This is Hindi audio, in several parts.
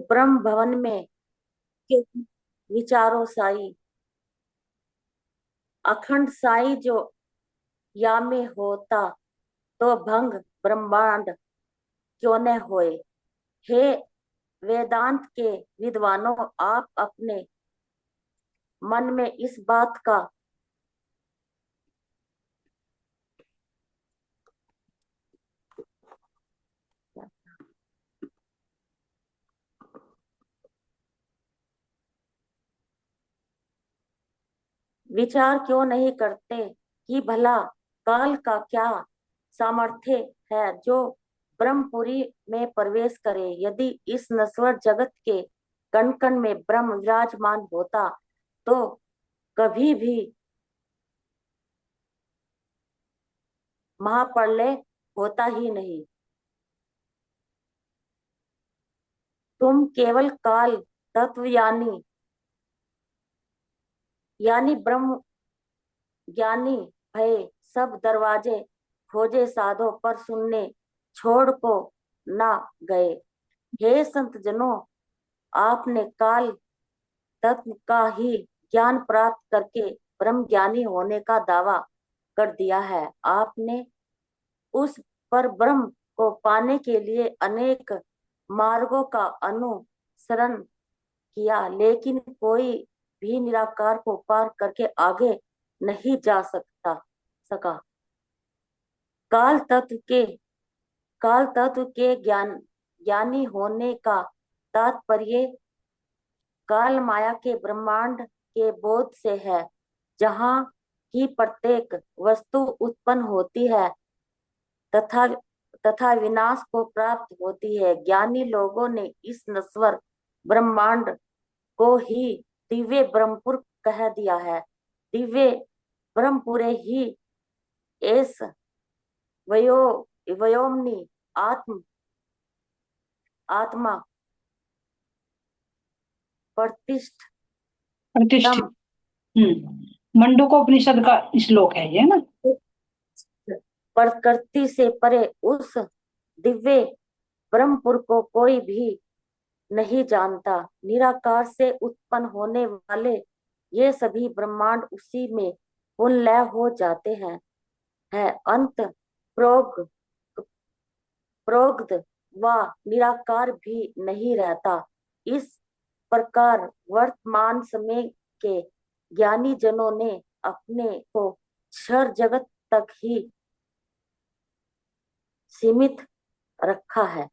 ब्रह्म भवन में क्यों विचारो साई, अखंड साई जो या में होता, तो भंग ब्रह्मांड क्यों न होए। हे वेदांत के विद्वानों, आप अपने मन में इस बात का विचार क्यों नहीं करते कि भला काल का क्या सामर्थ्य है जो ब्रह्मपुरी में प्रवेश करे। यदि इस नश्वर जगत के कण कण में ब्रह्म विराजमान होता, तो कभी भी महाप्रलय होता ही नहीं। तुम केवल काल तत्व यानी ब्रह्म ज्ञानी भय सब दरवाजे खोजे साधो, पर सुनने छोड़ को ना गए। हे संत जनों, आपने काल तत्व का ही ज्ञान प्राप्त करके ब्रह्म ज्ञानी होने का दावा कर दिया है। आपने उस पर ब्रह्म को पाने के लिए अनेक मार्गों का अनुसरण किया, लेकिन कोई भी निराकार को पार करके आगे नहीं जा सका। काल तत्व के काल तत्व के ज्ञानी होने का तात्पर्य काल माया के ब्रह्मांड के बोध से है, जहाँ की प्रत्येक वस्तु उत्पन्न होती है तथा तथा विनाश को प्राप्त होती है। ज्ञानी लोगों ने इस नश्वर ब्रह्मांड को ही दिव्य ब्रह्मपुर कह दिया है। दिव्य ब्रह्मपुरे ही एस वयो वयोमनी आत्मा प्रतिष्ठ प्रतिष्ठित। मंडूकोपनिषद का श्लोक है ये ना। प्रकृति से परे उस दिव्य ब्रह्मपुर को कोई भी नहीं जानता। निराकार से उत्पन्न होने वाले ये सभी ब्रह्मांड उसी में उन्लय हो जाते हैं। अंत प्रोग्ध व निराकार भी नहीं रहता। इस प्रकार वर्तमान समय के ज्ञानी जनों ने अपने को क्षर जगत तक ही सीमित रखा है।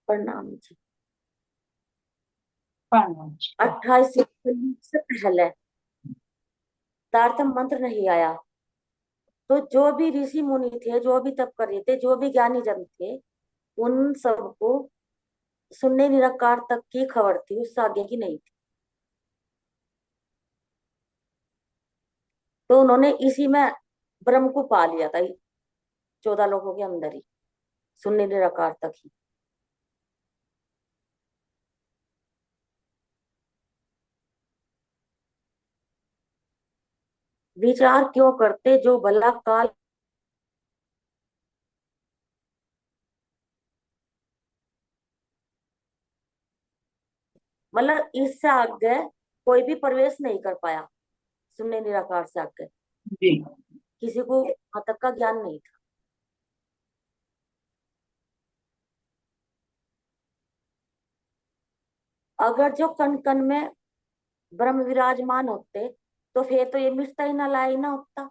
प्रणाम जी। 28 से पहले तारतम मंत्र नहीं आया, तो जो भी ऋषि मुनि थे, जो भी तप कर रहे थे, जो भी ज्ञानी जन थे, उन सबको सुनने निराकार तक की खबर थी, उससे आगे की नहीं थी। तो उन्होंने इसी में ब्रह्म को पा लिया था, 14 लोगों के अंदर ही, सुनने निराकार तक ही। विचार क्यों करते जो भला काल मतलब इससे आगे कोई भी प्रवेश नहीं कर पाया। सुनने निराकार से आगे किसी को वहां तक का ज्ञान नहीं था। अगर जो कण कण में ब्रह्म विराजमान होते, तो फिर तो ये मिटता ही ना, लाई ना होता।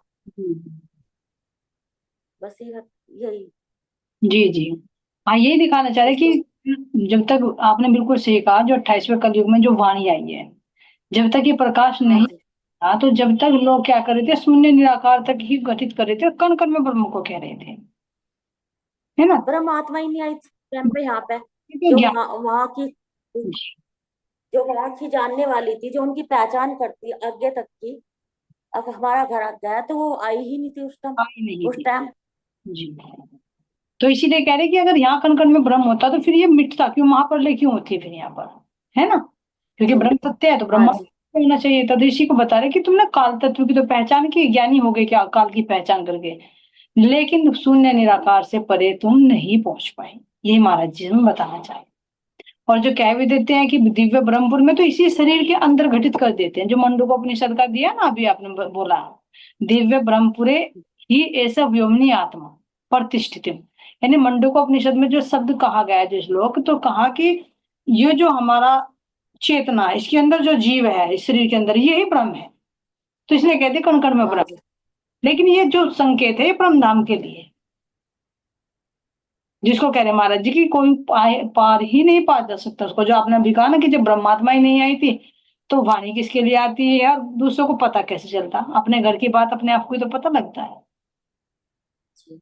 बस यही। जी जी। हाँ, यही दिखाना चाह रहे कि जब तक आपने बिल्कुल सही कहा, जो 28वें कलयुग में जो वाणी आई है, जब तक ये प्रकाश हाँ नहीं जी। था, तो जब तक लोग क्या कर रहे थे, शून्य निराकार तक ही गठित कर रहे थे और कण कण में ब्रह्म को कह रहे थे, है ना। ब्रह्म आत्मा ही नहीं आई थी टाइम पे यहाँ पे। तो जो ज्ञान। वहां की जो वहां की जानने वाली थी, जो उनकी पहचान करती आगे तक की, अब हमारा घर आ गया, तो वो आई ही नहीं थी उस टाइम। आई नहीं उस थी। टाइम जी। तो इसीलिए कह रहे कि अगर यहाँ कण कण में ब्रह्म होता, तो फिर ये मिटता क्यों, महाप्रलय क्यों होती फिर यहाँ पर, है ना। क्योंकि ब्रह्म सत्य है, तो हाँ ब्रह्म जी। होना चाहिए था। तो इसी को बता रहे कि तुमने काल तत्व की तो पहचान की, ज्ञानी हो गए क्या काल की पहचान करके, लेकिन शून्य निराकार से परे तुम नहीं पहुंच पाए। ये महाराज जी हमें बताना चाहिए। और जो कह भी देते हैं कि दिव्य ब्रह्मपुर में, तो इसी शरीर के अंदर घटित कर देते हैं, जो मंडूकोपनिषद का दिया ना अभी आपने बोला, दिव्य ब्रह्मपुरे ही ऐसा व्योमनी आत्मा प्रतिष्ठित। यानी मंडूकोपनिषद में जो शब्द कहा गया है, जो श्लोक, तो कहा कि ये जो हमारा चेतना है, इसके अंदर जो जीव है इस शरीर के अंदर, ये ही ब्रह्म है। तो इसलिए कहते कण कण में ब्रह्म। महाराज जी। लेकिन ये जो संकेत है ये परम धाम के लिए, जिसको कह रहे महाराज जी की कोई पार ही नहीं पा जा सकता उसको। जो आपने अभी कहा ना कि जब ब्रह्मात्मा ही नहीं आई थी, तो वाणी किसके लिए आती है यार, दूसरों को पता कैसे चलता, अपने घर की बात अपने आप को ही तो पता लगता है। जी।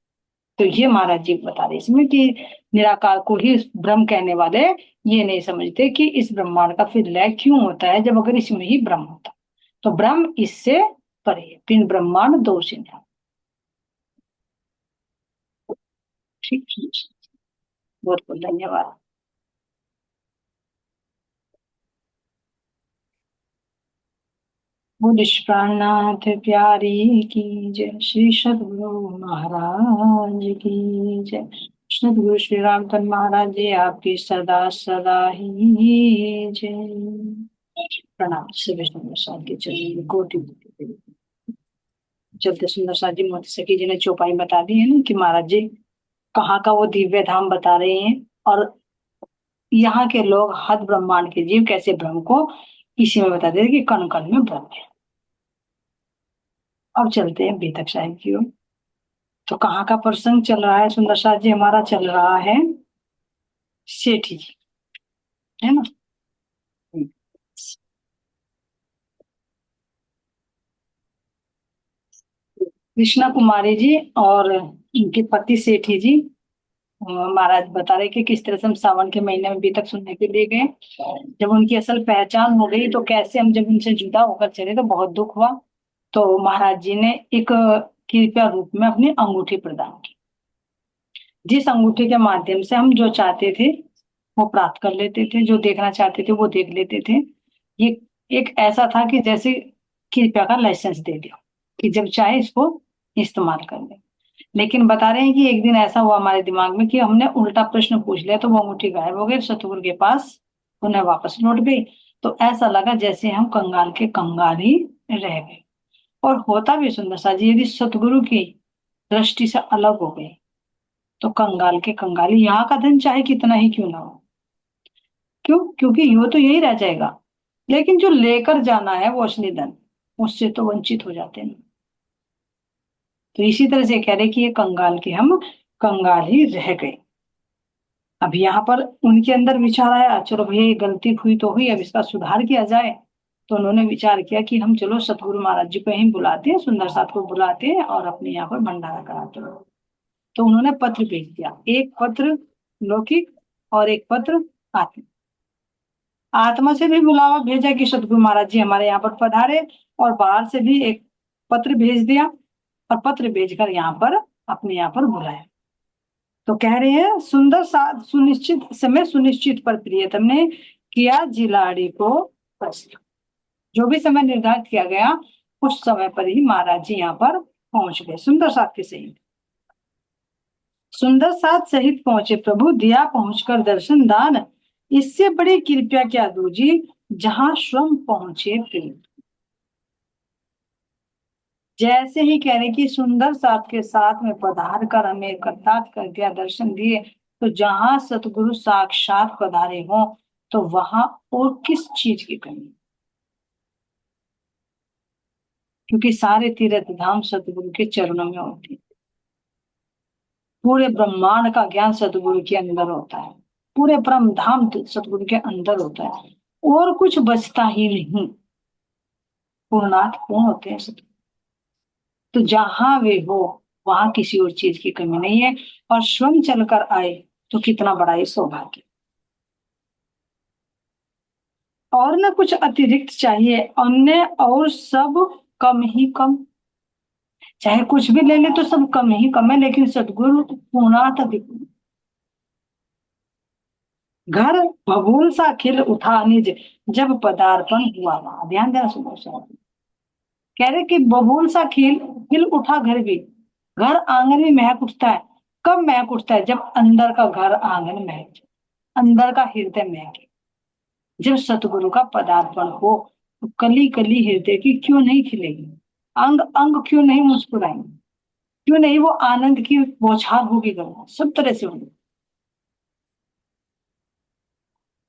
तो ये महाराज जी बता रहे इसमें कि निराकार को ही ब्रह्म कहने वाले ये नहीं समझते कि इस ब्रह्मांड का फिर लय क्यों होता है, जब अगर इसमें ही ब्रह्म होता। तो ब्रह्म इससे परे है, तीन ब्रह्मांड दो सिंह। ठीक है, बहुत बहुत धन्यवाद। वो निष्प्राणनाथ प्यारी की जय, श्री सद्गुरु महाराज की जय। सद्गुरु श्री रामचंद्र महाराज जी आपकी सदा सदा ही जय। प्रणाम। सभी सुंदर साथ के चलिए कोटि कोटि। चलते सुंदर साथ जी मोती सखी जी ने चौपाई बता दी है ना कि महाराज जी कहाँ का वो दिव्य धाम बता रहे हैं, और यहाँ के लोग हद ब्रह्मांड के जीव कैसे ब्रह्म को इसी में बता दे कि कण कण में ब्रह्म है। अब चलते हैं बेतक साहिब की ओर। तो कहाँ का प्रसंग चल रहा है सुंदर साथ जी, हमारा चल रहा है सेठी जी, है ना। कृष्णा कुमारी जी और इनके पति सेठी जी, महाराज बता रहे कि किस तरह से हम सावन के महीने में बीतक सुनने के लिए गए। जब उनकी असल पहचान हो गई तो कैसे हम जब उनसे जुदा होकर चले तो बहुत दुख हुआ। तो महाराज जी ने एक कृपया रूप में अपनी अंगूठी प्रदान की, जिस अंगूठी के माध्यम से हम जो चाहते थे वो प्राप्त कर लेते थे, जो देखना चाहते थे वो देख लेते थे। ये एक ऐसा था कि जैसे कृपया का लाइसेंस दे दिया कि जब चाहे इसको इस्तेमाल कर ले। लेकिन बता रहे हैं कि एक दिन ऐसा हुआ हमारे दिमाग में कि हमने उल्टा प्रश्न पूछ लिया, तो वो अंगूठी गायब हो गई, सतगुरु के पास उन्हें वापस लौट गई। तो ऐसा लगा जैसे हम कंगाल के कंगाल ही रह गए। और होता भी सुंदर सा जी, यदि सतगुरु की दृष्टि से अलग हो गए तो कंगाल के कंगाल ही, यहाँ का धन चाहे कितना ही क्यों ना हो। क्यों? क्योंकि यो तो यही रह जाएगा, लेकिन जो लेकर जाना है वो असली धन, उससे तो वंचित हो जाते हैं। तो इसी तरह से कह रहे कि ये कंगाल के हम कंगाल ही रह गए। अब यहाँ पर उनके अंदर विचार आया, चलो भैया ये गलती हुई तो हुई, अब इसका सुधार किया जाए। तो उन्होंने विचार किया कि हम चलो सतगुरु महाराज जी को यहीं बुलाते हैं, सुंदर साथ को बुलाते हैं और अपने यहाँ पर भंडारा कराते हैं। तो उन्होंने पत्र भेज दिया, एक पत्र लौकिक और एक पत्र आत्मिक। आत्मा से भी बुलावा भेजा कि सतगुरु महाराज जी हमारे यहाँ पर पधारे, और बाहर से भी एक पत्र भेज दिया, और पत्र भेजकर यहाँ पर अपने यहाँ पर बुलाया। तो कह रहे हैं सुंदर साथ सुनिश्चित समय सुनिश्चित पर प्रियतम ने किया जिलाड़ी को प्रश्न। जो भी समय निर्धारित किया गया उस समय पर ही महाराज जी यहाँ पर पहुंच गए सुंदर साथ के सहित। सुंदर साथ सहित पहुंचे प्रभु, दिया पहुंचकर दर्शन दान, इससे बड़ी कृपया क्या दूजी, जहां स्वयं पहुंचे प्रेम। जैसे ही कह रहे कि सुंदर साथ के साथ में पधार कर हमें कृतार्थ कर दिया, दर्शन दिए, तो जहां सतगुरु साक्षात पधारे हो तो वहां और किस चीज की कमी। क्योंकि सारे तीर्थ धाम सतगुरु के चरणों में होते हैं। पूरे ब्रह्मांड का ज्ञान सतगुरु के अंदर होता है, पूरे परम धाम सतगुरु के अंदर होता है, और कुछ बचता ही नहीं। पूर्णार्थ पूर्ण होते हैं सतगुरु। तो जहां वे हो वहां किसी और चीज की कमी नहीं है, और स्वयं चलकर आए तो कितना बड़ा ये सौभाग्य। और न कुछ अतिरिक्त चाहिए, अन्य और सब कम ही कम। चाहे कुछ भी ले ले तो सब कम ही कम है, लेकिन सदगुरु पूर्णार्थ अधिक। घर बबूल सा खिल उठा निज, जब पदार्पण हुआ वहां। ध्यान देना सुनो। कह रहे कि बबूल सा खिल खिल उठा घर भी, घर आंगन में महक उठता है। कब महक उठता है? जब अंदर का घर आंगन महक जाए, अंदर का हृदय महके। जब सतगुरु का पदार्पण हो तो कली कली हृदय की क्यों नहीं खिलेगी, अंग अंग क्यों नहीं मुस्कुराएंगे, क्यों नहीं वो आनंद की बौछार होगी घर में, सब तरह से होगी।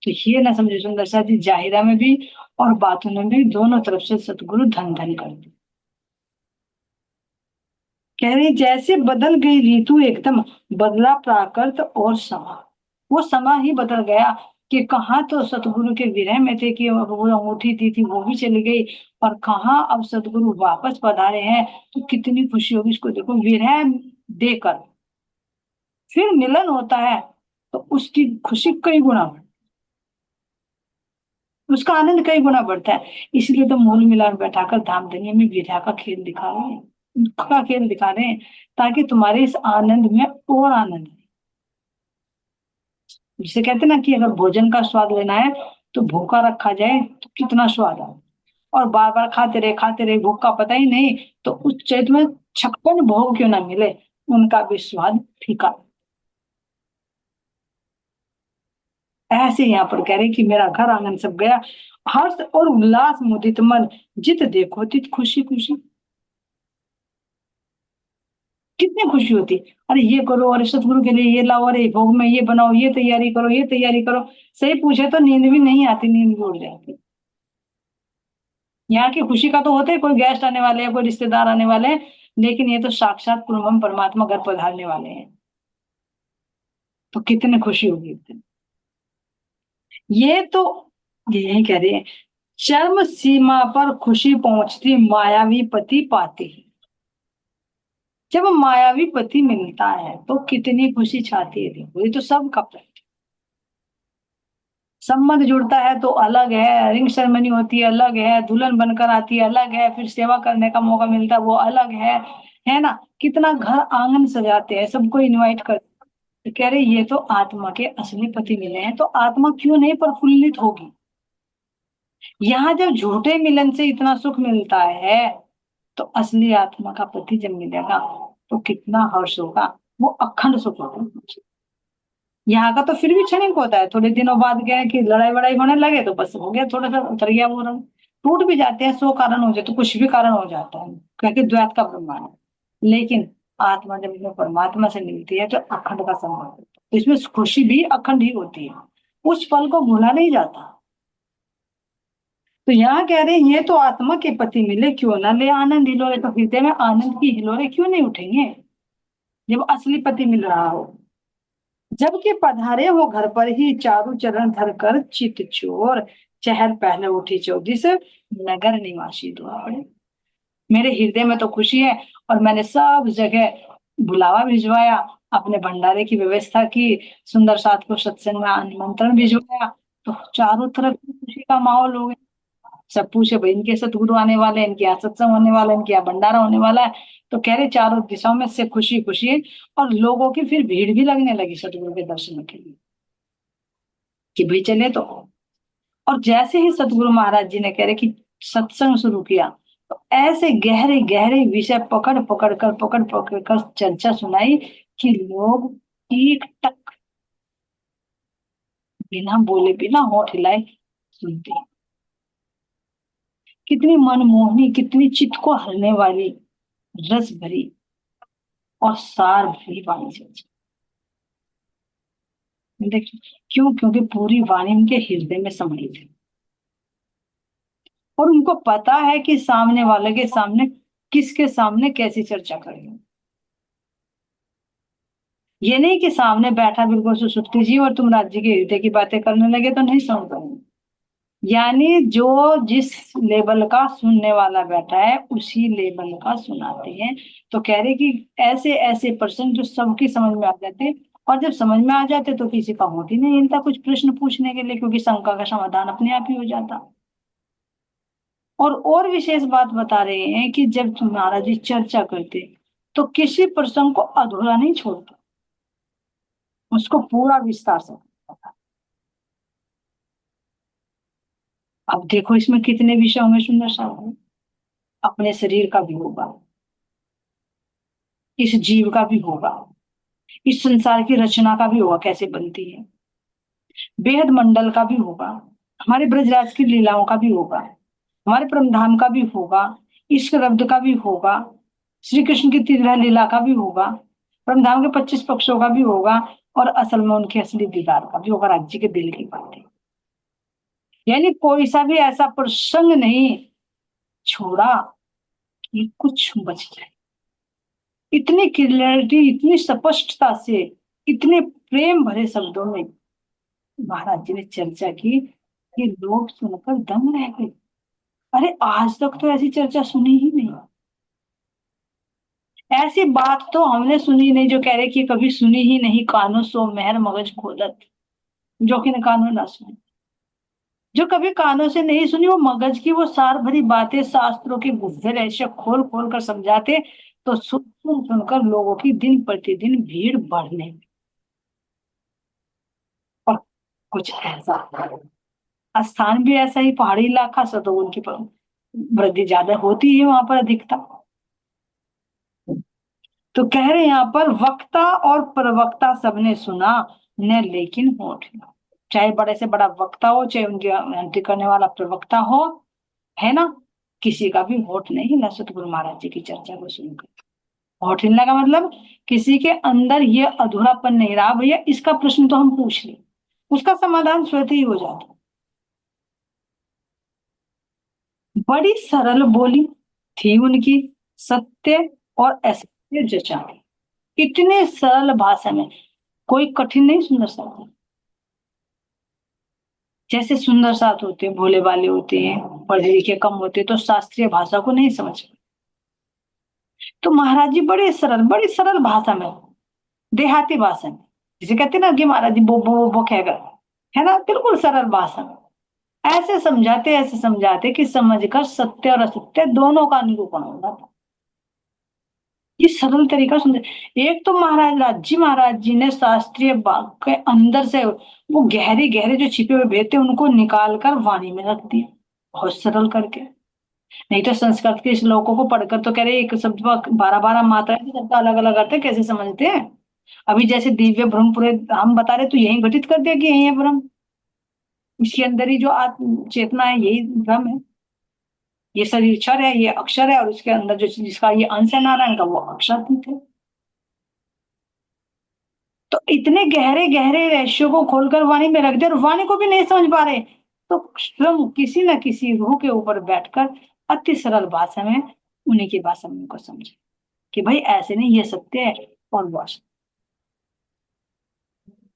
तो ये ना समझे सुंदर सा जी, जाहिरा में भी और बातों में भी दोनों तरफ से सतगुरु धन धन करते। कह रही जैसे बदल गई ऋतु एकदम, बदला प्राकृत और समा। वो समा ही बदल गया कि कहाँ तो सतगुरु के विरह में थे कि वो अंगूठी दी थी वो भी चली गई, और कहाँ अब सतगुरु वापस पधारे हैं तो कितनी खुशी होगी। इसको देखो, विरह देकर फिर मिलन होता है तो उसकी खुशी कई गुना बढ़, उसका आनंद कई गुना बढ़ता है। इसलिए तो मूल मिलान बैठाकर धाम धनिया में विरह का खेल दिखा रहे हैं, दुख का खेल दिखा रहे हैं, ताकि तुम्हारे इस आनंद में और आनंद आए। जिसे कहते हैं ना कि अगर भोजन का स्वाद लेना है तो भूखा रखा जाए तो कितना स्वाद आए, और बार बार खाते रहे भूख का पता ही नहीं, तो उस चैत में 56 भोग क्यों ना मिले, उनका भी स्वाद फीका। ऐसे यहाँ पर कह रहे कि मेरा घर आंगन सब गया, हर्ष और उल्लास मुदित मन, जित देखो तित खुशी खुशी। कितनी खुशी होती, अरे ये करो, अरे सतगुरु के लिए ये लाओ, अरे भोग में ये बनाओ, ये तैयारी करो, ये तैयारी करो। सही पूछे तो नींद भी नहीं आती, नींद भी उड़ जाती। यहाँ की खुशी का तो होता है कोई गेस्ट आने वाले हैं, कोई रिश्तेदार आने वाले हैं, लेकिन ये तो साक्षात पूर्वम परमात्मा घर पधारने वाले हैं, तो कितनी खुशी होगी उस दिन। ये तो यही कह रहे हैं, चरम सीमा पर खुशी पहुंचती मायावी पति पाते ही। जब मायावी पति मिलता है तो कितनी खुशी छाती है, देखो ये तो सब का संबंध जुड़ता है तो अलग है, रिंग सेरेमनी होती है अलग है, दुल्हन बनकर आती है अलग है, फिर सेवा करने का मौका मिलता है वो अलग है ना। कितना घर आंगन सजाते हैं, सबको इनवाइट कर। तो कह रहे ये तो आत्मा के असली पति मिले हैं, तो आत्मा क्यों नहीं प्रफुल्लित होगी। यहाँ जब झूठे मिलन से इतना सुख मिलता है, तो असली आत्मा का पति जब मिलेगा तो कितना हर्ष होगा, वो अखंड सुख होगा। यहाँ का तो फिर भी क्षणिक होता है, थोड़े दिनों बाद क्या है कि लड़ाई वड़ाई होने लगे तो बस हो गया, थोड़ा सा उतर गया वो रंग, टूट भी जाते हैं, 100 कारण हो जाए तो कुछ भी कारण हो जाता है, क्योंकि द्वैत का ब्रह्मांड है। लेकिन आत्मा जब इसमें परमात्मा से मिलती है तो अखंड का संबंध होता है, तो इसमें खुशी भी अखंड ही होती है, उस पल को भूला नहीं जाता। तो यहाँ कह रहे हैं ये तो आत्मा के पति मिले क्यों ना ले आनंद हिलोरे, तो हृदय में आनंद की हिलोरे क्यों नहीं उठेंगे जब असली पति मिल रहा हो। जबकि पधारे हो घर पर ही चारु चरण धर कर चित चोर, चहल पहले उठी चौदिस नगर निवासी द्वार। मेरे हृदय में तो खुशी है, और मैंने सब जगह बुलावा भिजवाया, अपने भंडारे की व्यवस्था की, सुंदर साथ को सत्संग में आमंत्रण भिजवाया, तो चारों तरफ खुशी का माहौल हो गया। सब पूछे भाई इनके सतगुरु आने वाले हैं, इनके यहाँ सत्संग होने वाला है, इनके यहाँ भंडारा होने वाला है, तो कह रहे चारों दिशाओं में से खुशी खुशी है। और लोगों की फिर भीड़ भी लगने लगी सतगुरु के दर्शन के लिए कि भाई चले तो। और जैसे ही सतगुरु महाराज जी ने कह रहे कि सत्संग शुरू किया, तो ऐसे गहरे गहरे विषय पकड़ पकड़ कर चर्चा सुनाई कि लोग एक टक बिना बोले बिना होठ हिलाए सुनते हैं। कितनी मनमोहनी, कितनी चित्त को हरने वाली, रस भरी और सार भरी वाणी चर्चा। देखिए क्यों, क्योंकि पूरी वाणी उनके हृदय में समाई थी, और उनको पता है कि सामने वाले के सामने, किसके सामने कैसी चर्चा करेंगे। ये नहीं कि सामने बैठा बिल्कुल सुसुप्ति जी और तुम राज्य के हृदय की बातें करने लगे तो नहीं सुन पाएंगे। यानी जो जिस लेवल का सुनने वाला बैठा है उसी लेवल का सुनाते हैं। तो कह रहे कि ऐसे ऐसे पर्सन जो सबकी समझ में आ जाते, और जब समझ में आ जाते तो किसी का होती नहीं हिलता कुछ प्रश्न पूछने के लिए, क्योंकि शंका का समाधान अपने आप ही हो जाता। और विशेष बात बता रहे हैं कि जब महाराज जी चर्चा करते तो किसी प्रसंग को अधूरा नहीं छोड़ते, उसको पूरा विस्तार से बताता। अब देखो इसमें कितने विषय होंगे सुंदर सा। अपने शरीर का भी होगा, इस जीव का भी होगा, इस संसार की रचना का भी होगा, कैसे बनती है, बेहद मंडल का भी होगा, हमारे ब्रजराज की लीलाओं का भी होगा, हमारे परमधाम का भी होगा, इश्क रब्द का भी होगा, श्री कृष्ण की तिरह लीला का भी होगा, परमधाम के 25 पक्षों का भी होगा, और असल में उनके असली दीदार का भी होगा, राज्य के दिल की बातें। यानी कोई सा भी ऐसा प्रसंग नहीं छोड़ा कि कुछ बच जाए। इतनी क्लियरिटी, इतनी स्पष्टता से, इतने प्रेम भरे शब्दों में महाराज जी ने चर्चा की कि लोग सुनकर दंग रह गए। अरे आज तक तो ऐसी चर्चा सुनी ही नहीं। ऐसी बात तो हमने सुनी नहीं जो कह रहे कि कभी सुनी ही नहीं, कानों सो मेहर मगज खोदत, जो कि कानों ना सुने। जो कभी कानों से नहीं सुनी, वो मगज की वो सार भरी बातें शास्त्रों के गुव्वे रहस्य खोल खोल कर समझाते, तो सुन सुनकर लोगों की दिन प्रतिदिन भीड़ बढ़ने। और कुछ ऐसा स्थान भी ऐसा ही, पहाड़ी इलाका सा, तो उनकी वृद्धि ज्यादा होती है वहां पर, अधिकता। तो कह रहे यहाँ पर वक्ता और प्रवक्ता सबने सुना न, लेकिन होठ न। चाहे बड़े से बड़ा वक्ता हो, चाहे उनकी अनति करने वाला प्रवक्ता हो, है ना, किसी का भी होठ नहीं हिला सतगुरु महाराज जी की चर्चा को सुनकर। होठ हिलने का मतलब किसी के अंदर ये अधूरापन नहीं रहा, भैया इसका प्रश्न तो हम पूछ ले, उसका समाधान स्वतः ही हो जाता। बड़ी सरल बोली थी उनकी, सत्य और असत्य जचाती। इतने सरल भाषा में, कोई कठिन नहीं, सुंदर सा। जैसे सुंदर साथ होते हैं, भोले भाले होते हैं, पढ़े लिखे कम होते हैं, तो शास्त्रीय भाषा को नहीं समझ पाते। तो महाराज जी बड़ी सरल भाषा में, देहाती भाषा में, जिसे कहते हैं ना कि महाराज जी बो कहकर, है ना, बिल्कुल सरल भाषा में ऐसे समझाते कि समझकर सत्य और असत्य दोनों का निरूपण होगा। ये सरल तरीका सुन। एक तो महाराज जी ने शास्त्रीय बाग के अंदर से वो गहरे गहरे जो छिपे हुए भेद थे उनको निकाल कर वाणी में रख दिया, बहुत सरल करके। नहीं तो संस्कृत के श्लोकों को पढ़कर तो कह रहे एक शब्द 12 12 मात्रा के शब्द अलग अलग अर्थ है, कैसे समझते हैं। अभी जैसे दिव्य ब्रह्म पूरे हम बता रहे, तो यही घटित कर दिया कि यही है ब्रह्म, इसके अंदर ही जो आत्म चेतना है यही ब्रह्म है। ये शरीर क्षर है, ये अक्षर है, और उसके अंदर जो जिसका ये अंश है नारायण का, वो अक्षर है। तो इतने गहरे गहरे रहस्यों को खोलकर वाणी में रख दिया, और वाणी को भी नहीं समझ पा रहे, तो स्वयं किसी न किसी रूह के ऊपर बैठकर अति सरल भाषा में, उन्हीं की भाषा में उनको समझे कि भाई ऐसे नहीं, ये सत्य है और वो असत्य।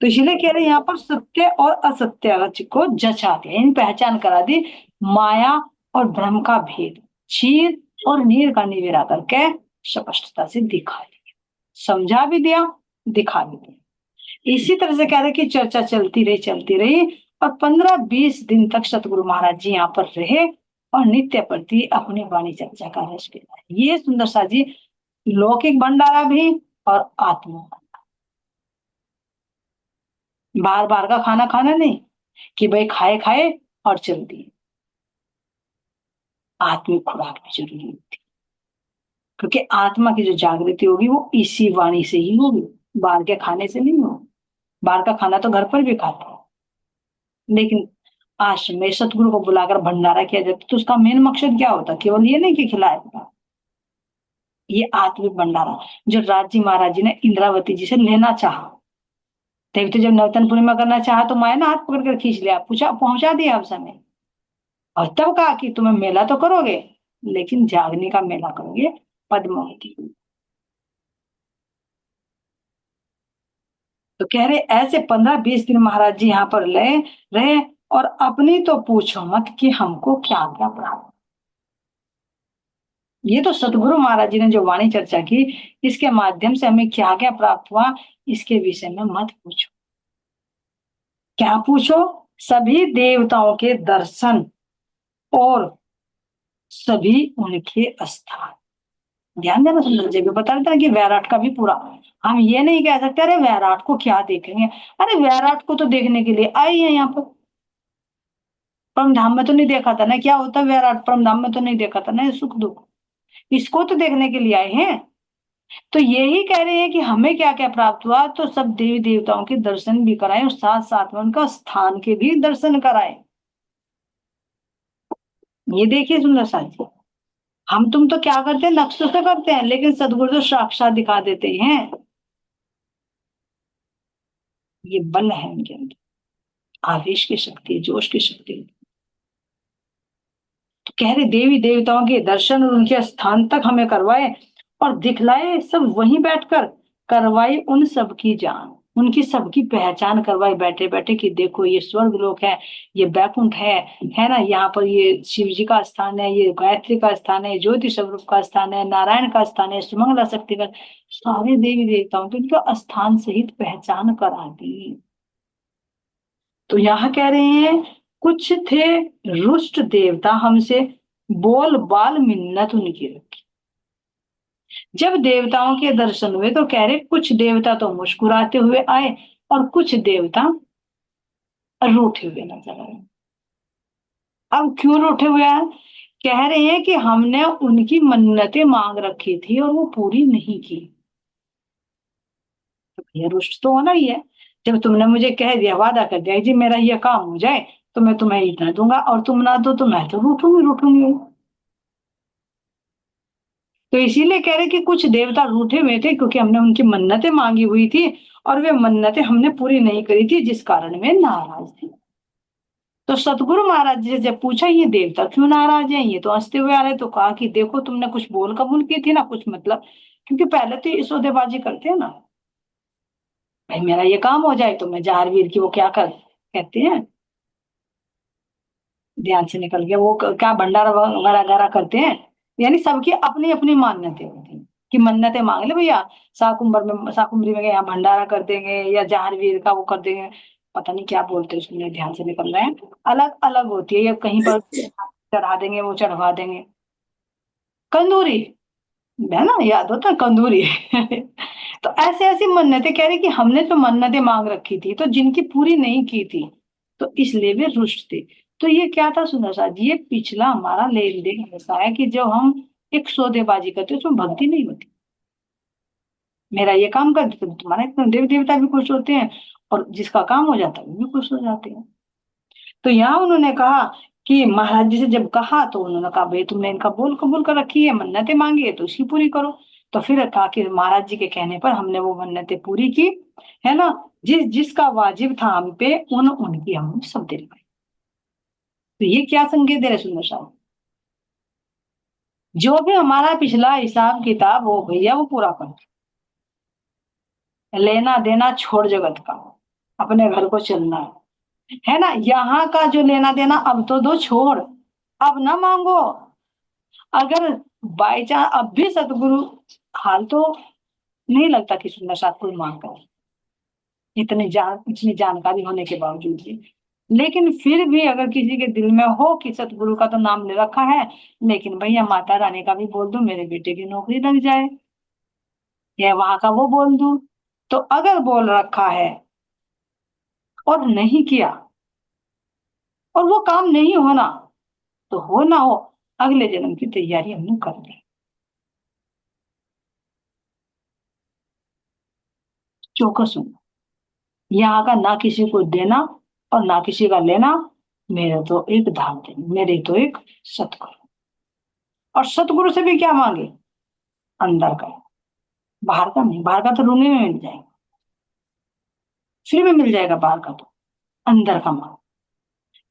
तो इसलिए कह रहे हैं यहाँ पर सत्य और असत्य को जचा दिया, यानी पहचान करा दी, माया और भ्रम का भेद क्षीर और नीर का निवेरा करके स्पष्टता से दिखा दिया, समझा भी दिया, दिखा भी दिया। इसी तरह से कह रहे कि चर्चा चलती रही, और 15 20 दिन तक सतगुरु महाराज जी यहाँ पर रहे, और नित्य प्रति अपनी वाणी चर्चा का रस पिलाया। ये सुंदर सा जी लौकिक भंडारा भी और आत्मा, बार बार का खाना खाना नहीं कि भाई खाए खाए और चल दिए। आत्मिक खुराक भी जरूरी होती है, क्योंकि आत्मा की जो जागृति होगी वो इसी वाणी से ही होगी, बाहर के खाने से नहीं होगी। बाहर का खाना तो घर पर भी खाते हैं, लेकिन आश्रम में सतगुरु को बुलाकर भंडारा किया जाता, तो उसका मेन मकसद क्या होता, केवल ये नहीं कि खिलाए। ये आत्मिक भंडारा जो राज जी महाराज जी ने इंद्रावती जी से लेना चाहा, तभी तो जब नवतन पूर्णिमा करना चाहा तो माया ने हाथ पकड़ कर खींच लिया, पूछा पहुंचा दिया आप समय, और तब कहा कि तुम्हें मेला तो करोगे, लेकिन जागने का मेला करोगे पद्मावती। तो कह रहे ऐसे 15 20 दिन महाराज जी यहाँ पर ले रहे, और अपनी तो पूछो मत कि हमको क्या क्या प्राप्त। ये तो सतगुरु महाराज जी ने जो वाणी चर्चा की, इसके माध्यम से हमें क्या क्या प्राप्त हुआ, इसके विषय में मत पूछो। क्या पूछो, सभी देवताओं के दर्शन और सभी उनके स्थान। ध्यान देना, सुंदर जी भी बता रहे थे कि वैराट का भी पूरा, हम ये नहीं कह सकते अरे वैराट को क्या देखेंगे, अरे वैराट को तो देखने के लिए आई है यहाँ पर। परम धाम में तो नहीं देखा था ना क्या होता है विराट, परम धाम में तो नहीं देखा था ना ये सुख दुख, इसको तो देखने के लिए आए हैं। तो यही कह रहे हैं कि हमें क्या क्या प्राप्त हुआ, तो सब देवी देवताओं के दर्शन भी कराएं और साथ साथ में उनका स्थान के भी दर्शन कराएं। ये देखिए सुंदर साथी, हम तुम तो क्या करते हैं, नक्शों से करते हैं, लेकिन सदगुरु तो साक्षात दिखा देते हैं। ये बल है उनके अंदर, आवेश की शक्ति, जोश की शक्ति। तो कह रहे देवी देवताओं के दर्शन और उनके स्थान तक हमें करवाए और दिखलाए, सब वहीं बैठकर करवाई उन सब की जान, उनकी सबकी पहचान करवाई बैठे बैठे कि देखो ये स्वर्ग लोक है, ये बैकुंठ है ना, यहाँ पर ये शिव जी का स्थान है, ये गायत्री का स्थान है, ज्योति स्वरूप का स्थान है, नारायण का स्थान है, सुमंगला शक्ति का, सारे देवी देवताओं की उनका स्थान सहित पहचान करा दी। तो यहाँ कह रहे हैं कुछ थे रुष्ट देवता हमसे, बोल बाल मिन्नत उनकी रखी। जब देवताओं के दर्शन हुए तो कह रहे कुछ देवता तो मुस्कुराते हुए आए और कुछ देवता रूठे हुए नजर आए। अब क्यों रूठे हुए आए, कह रहे हैं कि हमने उनकी मन्नतें मांग रखी थी और वो पूरी नहीं की। तो ये रुष्ट तो होना ही है, जब तुमने मुझे कह दिया, वादा कर दिया जी मेरा ये काम हो जाए तो मैं तुम्हें इतना दूंगा, और तुम ना दो तो मैं तो रूठूंगी रूठूंगी। तो इसीलिए कह रहे कि कुछ देवता रूठे हुए थे क्योंकि हमने उनकी मन्नतें मांगी हुई थी और वे मन्नतें हमने पूरी नहीं करी थी, जिस कारण वे नाराज थे। तो सतगुरु महाराज जी से जब पूछा ये देवता क्यों नाराज है, ये तो हंसते हुए आ रहे, तो कहा कि देखो तुमने कुछ बोल कबूल की थी ना, कुछ मतलब, क्योंकि पहले तो ये सौदेबाजी करते हैं ना, भाई मेरा ये काम हो जाए तो मैं जहार वीर की वो क्या कर कहते हैं, ध्यान से निकल गया, वो क्या भंडारा वगैरह वगैरह करते हैं। यानी सबकी अपनी अपनी मान्यताएं होती हैं कि मन्नतें मांग ले भैया, साकुम्बरी में यहाँ भंडारा कर देंगे या जहार वीर का वो कर देंगे, पता नहीं क्या बोलते हैं उसमें, ध्यान से निकल रहे हैं, अलग अलग होती है, या कहीं पर चढ़ा देंगे, वो चढ़वा देंगे, कंदूरी है ना, याद होता है कंदूरी तो ऐसे ऐसी मन्नतें कह रही कि हमने जो मन्नतें मांग रखी थी तो जिनकी पूरी नहीं की थी, तो इसलिए वे रुष्ट थे। तो ये क्या था सुंदर सा जी, ये पिछला हमारा लेन देन ऐसा है कि जब हम एक सौदेबाजी करते हैं उसमें भक्ति नहीं होती, मेरा ये काम कर देते तो तुम्हारा इतना, देव देवता भी खुश होते हैं और जिसका काम हो जाता है वो भी खुश हो जाते हैं। तो यहाँ उन्होंने कहा कि महाराज जी से जब कहा तो उन्होंने कहा भाई तुमने इनका बोल कबूल कर रखी है, मन्नतें मांगी है तो उसकी पूरी करो। तो फिर कहा कि महाराज जी के कहने पर हमने वो मन्नतें पूरी की, है ना, जिस जिसका वाजिब था हम पे उनकी हमने सब दे पाई। तो ये क्या संकेत दे रहे सुंदर साहब, जो भी हमारा पिछला हिसाब किताब हो भैया वो पूरा कर, लेना देना छोड़ जगत का, अपने घर को चलना है ना, यहाँ का जो लेना देना अब तो दो छोड़, अब ना मांगो। अगर बाई चांस अब भी सतगुरु, हाल तो नहीं लगता कि सुंदर साथ कोई मांग करे, इतनी जानकारी होने के बावजूद भी, लेकिन फिर भी अगर किसी के दिल में हो कि सतगुरु का तो नाम ले रखा है, लेकिन भैया माता रानी का भी बोल दो मेरे बेटे की नौकरी लग जाए, या वहां का वो बोल दूं, तो अगर बोल रखा है और नहीं किया और वो काम नहीं होना, तो हो ना हो अगले जन्म की तैयारी हमने कर ली। चौकस हूं, यहाँ का ना किसी को देना और ना किसी का लेना, मेरे तो एक धाम दे, मेरे तो एक सतगुरु, और सतगुरु से भी क्या मांगे, अंदर का, बाहर का नहीं, बाहर का तो रूने में मिल जाएगा, फ्री में मिल जाएगा बाहर का, तो अंदर का मांग।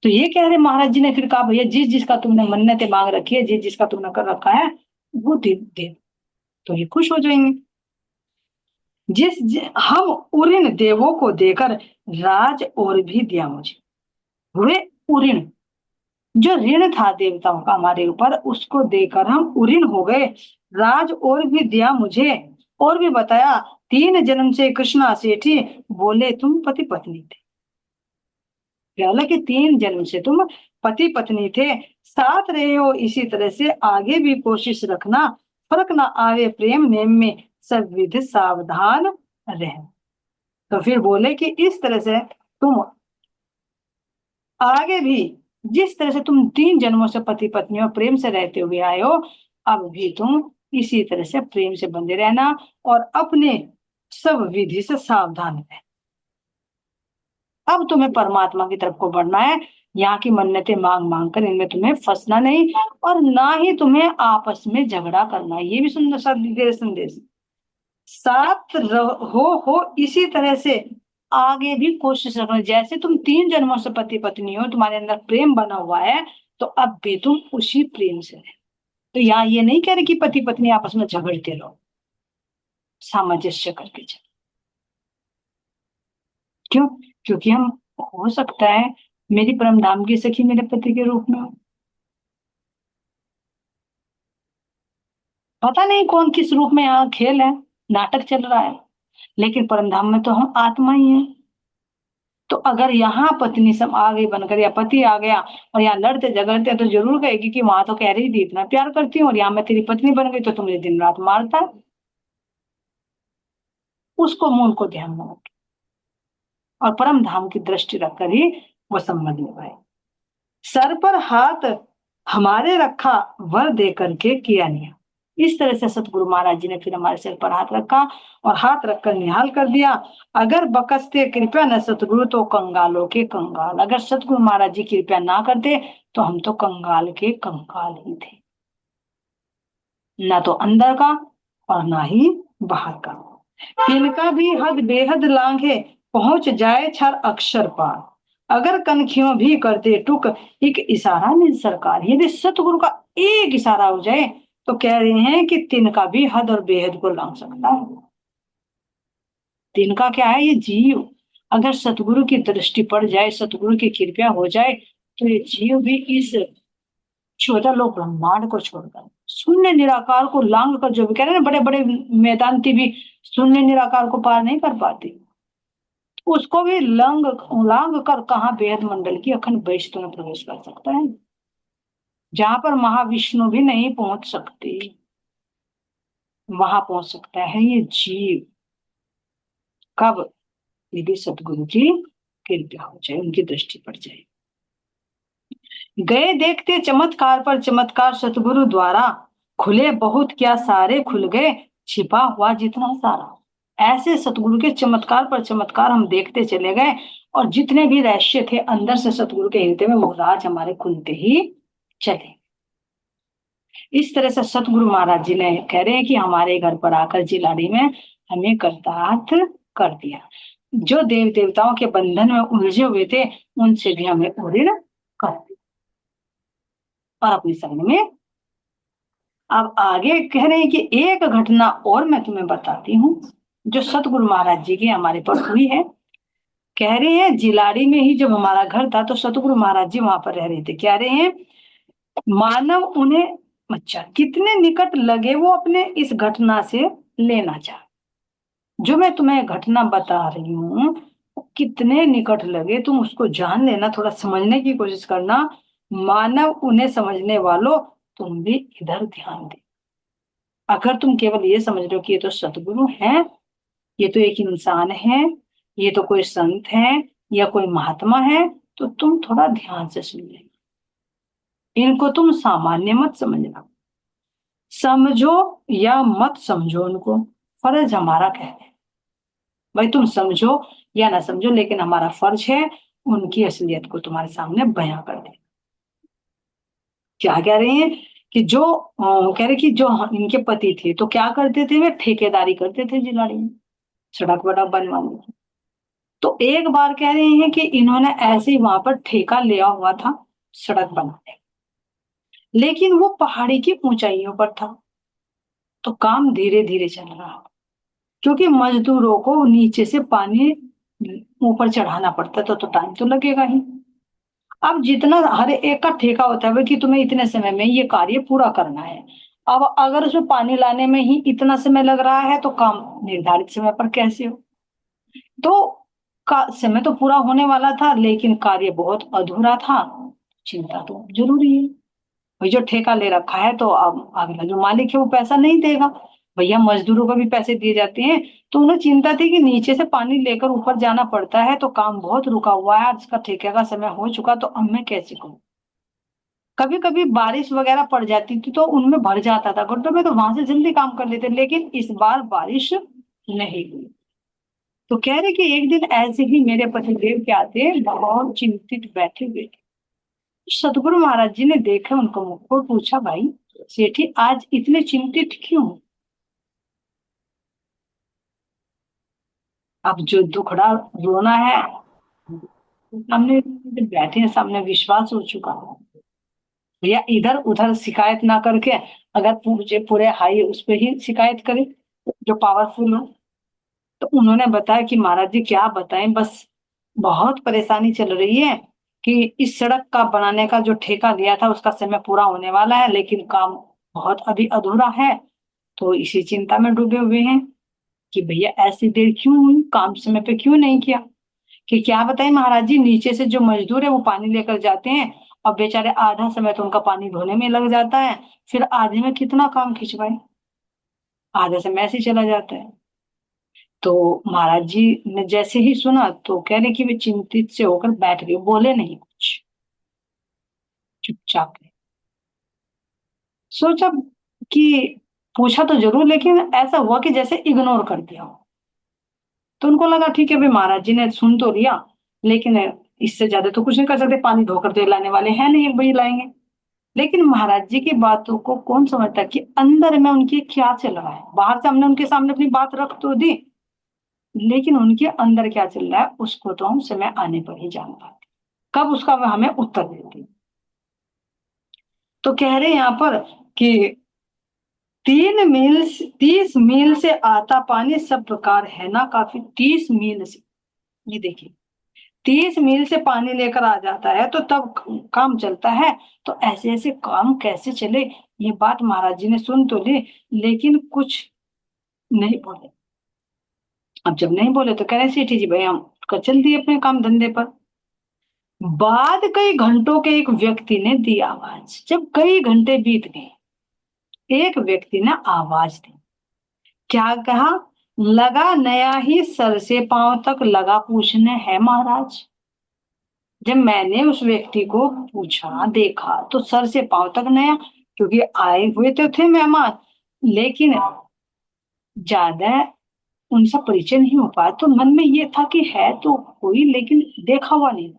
तो ये कह रहे महाराज जी ने फिर कहा भैया जिस जिसका तुमने मन्नतें मांग रखी है, जिस जिसका तुमने कर रखा है वो दे, तो ये खुश हो जाएंगे। हम उन देवों को देकर राज और भी दिया मुझे, वे उऋण, जो ऋण था देवताओं का हमारे ऊपर उसको देकर हम उऋण हो गए, राज और भी दिया मुझे, और भी बताया 3 जन्म से कृष्णा सेठी बोले तुम पति पत्नी थे, हालांकि 3 जन्म से तुम पति पत्नी थे, साथ रहे हो इसी तरह से आगे भी कोशिश रखना, फर्क ना आवे प्रेम नेम में सब विध सावधान रहे। तो फिर बोले कि इस तरह से तुम आगे भी जिस तरह से तुम 3 जन्मों से पति पत्नी और प्रेम से रहते हुए आए हो, अब भी तुम इसी तरह से प्रेम से बंधे रहना और अपने सब विधि से सावधान रहना। अब तुम्हें परमात्मा की तरफ को बढ़ना है। यहाँ की मन्नतें मांग मांग कर इनमें तुम्हें फंसना नहीं, और ना ही तुम्हें आपस में झगड़ा करना है। ये भी सुंदर सा संदेश। साथ हो इसी तरह से आगे भी कोशिश रखना। जैसे तुम 3 जन्मों से पति पत्नी हो, तुम्हारे अंदर प्रेम बना हुआ है, तो अब भी तुम उसी प्रेम से रहे। तो यहाँ ये नहीं कह रहे कि पति पत्नी आपस में झगड़ते रहो, सामंजस्य करके चलो। क्यों? क्योंकि हम, हो सकता है मेरी परम धाम की सखी मेरे पति के रूप में हो, पता नहीं कौन किस रूप में यहाँ खेल है, नाटक चल रहा है, लेकिन परम धाम में तो हम आत्मा ही हैं। तो अगर यहाँ पत्नी सब आ गई बनकर, या पति आ गया और यहाँ लड़ते झगड़ते, तो जरूर कहेगी कि वहां तो कह रही थी इतना प्यार करती हूँ, और यहाँ मैं तेरी पत्नी बन गई तो तू मुझे दिन रात मारता है। उसको मूल को ध्यान में रखे और परम धाम की दृष्टि रखकर ही वो संबंध निभाए। सर पर हाथ हमारे रखा, वर दे करके किया नियम। इस तरह से सतगुरु महाराज जी ने फिर हमारे सिर पर हाथ रखा और हाथ रखकर निहाल कर दिया। अगर बकसते कृपया न सतगुरु तो कंगालों के कंगाल। अगर सतगुरु महाराज जी कृपया ना करते तो हम तो कंगाल के कंगाल ही थे, ना तो अंदर का और ना ही बाहर का। इनका भी हद बेहद लांघे, पहुंच जाए छर अक्षर पार। अगर कनखियों भी करते टुक, एक इशारा मिल सरकार। यदि सतगुरु का एक इशारा हो जाए तो कह रहे हैं कि तिनका भी हद और बेहद को लांघ सकता है। तिनका क्या है? ये जीव। अगर सतगुरु की दृष्टि पड़ जाए, सतगुरु की कृपया हो जाए, तो ये जीव भी इस 14 लोक ब्रह्मांड को छोड़कर शून्य निराकार को लांघ कर, जो भी कह रहे हैं ना, बड़े बड़े मैदांती भी शून्य निराकार को पार नहीं कर पाते, उसको भी लांघ कर कहाँ बेहद मंडल की अखंड वैष्णव में प्रवेश कर सकता है, जहां पर महाविष्णु भी नहीं पहुंच सकते, वहां पहुंच सकता है ये जीव। कब? यदि सतगुरु की कृपा हो जाए, उनकी दृष्टि पड़ जाए। गए देखते चमत्कार पर चमत्कार, सतगुरु द्वारा खुले बहुत क्या सारे, खुल गए छिपा हुआ जितना सारा। ऐसे सतगुरु के चमत्कार पर चमत्कार हम देखते चले गए, और जितने भी रहस्य थे अंदर से सतगुरु के हृदय में, वो राज हमारे खुलते ही चले। इस तरह से सतगुरु महाराज जी ने कह रहे हैं कि हमारे घर पर आकर जिलाड़ी में हमें कृतार्थ कर दिया। जो देव देवताओं के बंधन में उलझे हुए थे, उनसे भी हमें उड़ीण कर दिया और अपने संग में। अब आगे कह रहे हैं कि एक घटना और मैं तुम्हें बताती हूँ, जो सतगुरु महाराज जी की हमारे पर हुई है। कह रहे हैं जिलाड़ी में ही जब हमारा घर था, तो सतगुरु महाराज जी वहां पर रह रहे थे। कह रहे हैं मानव उन्हें, अच्छा कितने निकट लगे वो अपने इस घटना से लेना चाह। जो मैं तुम्हें घटना बता रही हूँ, कितने निकट लगे तुम उसको जान लेना, थोड़ा समझने की कोशिश करना। मानव उन्हें समझने वालों, तुम भी इधर ध्यान दे। अगर तुम केवल ये समझ रहे हो कि ये तो सतगुरु है, ये तो एक इंसान है, ये तो कोई संत है या कोई महात्मा है, तो तुम थोड़ा ध्यान से सुन लेना। इनको तुम सामान्य मत समझना, समझो या मत समझो, उनको फर्ज हमारा कहते हैं। भाई तुम समझो या ना समझो, लेकिन हमारा फर्ज है उनकी असलियत को तुम्हारे सामने बयां कर दे। क्या कह रहे हैं कि जो कह रहे कि जो इनके पति थे, तो क्या करते थे? वे ठेकेदारी करते थे जिलाड़ी में, सड़क वड़क बनवाने की। तो एक बार कह रहे हैं कि इन्होंने ऐसे ही वहां पर ठेका लिया हुआ था सड़क बनाने, लेकिन वो पहाड़ी की ऊंचाइयों पर था, तो काम धीरे धीरे चल रहा, क्योंकि मजदूरों को नीचे से पानी ऊपर चढ़ाना पड़ता था, तो टाइम तो लगेगा ही। अब जितना हर एक का ठेका होता है कि तुम्हें इतने समय में ये कार्य पूरा करना है, अब अगर उसमें पानी लाने में ही इतना समय लग रहा है, तो काम निर्धारित समय पर कैसे हो? तो का समय तो पूरा होने वाला था, लेकिन कार्य बहुत अधूरा था। चिंता तो जरूरी है भाई, जो ठेका ले रखा है, तो अब अगला जो मालिक है वो पैसा नहीं देगा। भैया मजदूरों को भी पैसे दिए जाते हैं, तो उन्हें चिंता थी कि नीचे से पानी लेकर ऊपर जाना पड़ता है, तो काम बहुत रुका हुआ है, इसका ठेके का समय हो चुका, तो अब मैं कैसे करूं? कभी कभी बारिश वगैरह पड़ जाती थी तो उनमें भर जाता था गड्ढों में, तो वहां से जल्दी काम कर लेते, लेकिन इस बार बारिश नहीं हुई। तो कह रहे कि एक दिन ऐसे ही मेरे पतिदेव क्या थे, बहुत चिंतित बैठे हुए थे। सतगुरु महाराज जी ने देखा उनको मुख को, पूछा, भाई सेठी आज इतने चिंतित क्यों? अब जो दुखड़ा रोना है, सामने जो बैठे हैं सामने, विश्वास हो चुका है भैया, इधर उधर शिकायत ना करके अगर पूरे पूरे हाई उस पे ही शिकायत करें जो पावरफुल हो। तो उन्होंने बताया कि महाराज जी क्या बताएं, बस बहुत परेशानी चल रही है कि इस सड़क का बनाने का जो ठेका लिया था उसका समय पूरा होने वाला है, लेकिन काम बहुत अभी अधूरा है। तो इसी चिंता में डूबे हुए हैं कि भैया ऐसी देर क्यों हुई, काम समय पे क्यों नहीं किया। कि क्या बताएं महाराज जी, नीचे से जो मजदूर है वो पानी लेकर जाते हैं, और बेचारे आधा समय तो उनका पानी धोने में लग जाता है, फिर आधे में कितना काम खिंचवाए, आधे समय ऐसे ही चला जाता है। तो महाराज जी ने जैसे ही सुना तो कह रहे कि वे चिंतित से होकर बैठ गए, बोले नहीं कुछ, चुपचाप रहे। सोचा कि पूछा तो जरूर, लेकिन ऐसा हुआ कि जैसे इग्नोर कर दिया हो। तो उनको लगा ठीक है भाई, महाराज जी ने सुन तो लिया, लेकिन इससे ज्यादा तो कुछ नहीं कर सकते, पानी धोकर तो ये लाने वाले हैं नहीं, एक भाई लाएंगे। लेकिन महाराज जी की बातों को कौन समझता कि अंदर में उनके क्या चल रहा है। बाहर से हमने उनके सामने अपनी बात रख तो दी, लेकिन उनके अंदर क्या चल रहा है उसको तो हम समय आने पर ही जान पाते, कब उसका वह हमें उत्तर देते हैं। तो कह रहे हैं यहाँ पर कि 3 मील 30 मील से आता पानी सब प्रकार है ना काफी, 30 मील से, ये देखिए 30 मील से पानी लेकर आ जाता है तो तब काम चलता है। तो ऐसे ऐसे काम कैसे चले, ये बात महाराज जी ने सुन तो ली, लेकिन कुछ नहीं बोले। अब जब नहीं बोले तो कह रहे सेठी जी भाई हम कर चल दिए अपने काम धंधे पर। बाद कई घंटों के एक व्यक्ति ने दी आवाज, जब कई घंटे बीत गए एक व्यक्ति ने आवाज दी। क्या कहा? लगा नया ही सर से पांव तक लगा पूछने है महाराज। जब मैंने उस व्यक्ति को पूछा देखा तो सर से पांव तक नया, क्योंकि आए हुए तो थे मेहमान, लेकिन ज्यादा उनसे परिचय नहीं हो पाया, तो मन में ये था कि है तो कोई, लेकिन देखा हुआ नहीं।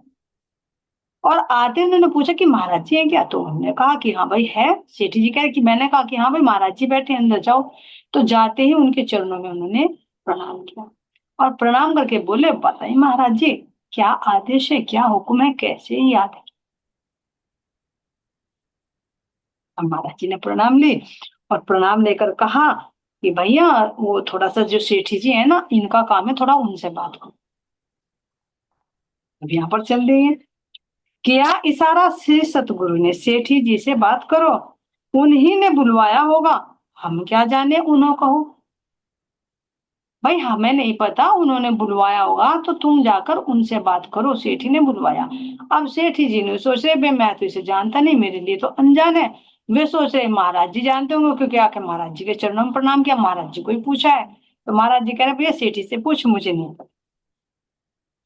और आते उन्होंने पूछा कि महाराज जी है क्या, तो उन्होंने कहा कि हाँ भाई है। सेठी जी कह रहे कि मैंने कहा कि हाँ भाई महाराज जी बैठे अंदर जाओ। तो जाते ही उनके चरणों में उन्होंने प्रणाम किया, और प्रणाम करके बोले बताइए महाराज जी क्या आदेश है, क्या हुक्म है, कैसे याद है। अब महाराज जी ने प्रणाम ली, और प्रणाम लेकर कहा कि भैया वो थोड़ा सा जो सेठी जी है ना इनका काम है, थोड़ा उनसे बात करो। अब यहाँ पर चल रही है, किया इशारा से सतगुरु ने, सेठी जी से बात करो, उन्हीं ने बुलवाया होगा, हम क्या जाने उन्हों कहो। भाई हमें नहीं पता, उन्होंने बुलवाया होगा तो तुम जाकर उनसे बात करो, सेठी ने बुलवाया। अब सेठी जी ने सोच रहे भाई मैं तो इसे जानता नहीं, मेरे लिए तो अनजान है। वे सोच रहे महाराज जी जानते होंगे, क्योंकि आके महाराज जी के चरणों में प्रणाम किया, महाराज जी को ही पूछा है। तो महाराज जी कह रहे भैया सेठी से पूछ, मुझे नहीं पता।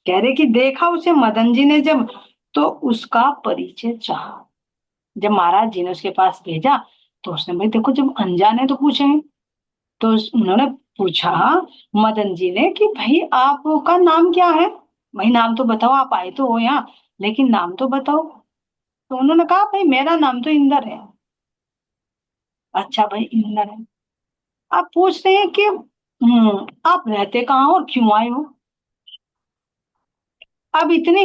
कह रहे कि देखा उसे मदन जी ने जब, तो उसका परिचय चाहा। जब महाराज जी ने उसके पास भेजा तो उसने भाई देखो जब अनजान है तो पूछेंगे। तो उन्होंने पूछा मदन जी ने कि भाई आपका नाम क्या है, भाई नाम तो बताओ, आप आए तो हो यहाँ, लेकिन नाम तो बताओ। तो उन्होंने कहा भाई मेरा नाम तो इंदर है। अच्छा भाई इंदर है, आप पूछ रहे हैं कि आप रहते कहाँ हो और क्यों आए हो। अब इतने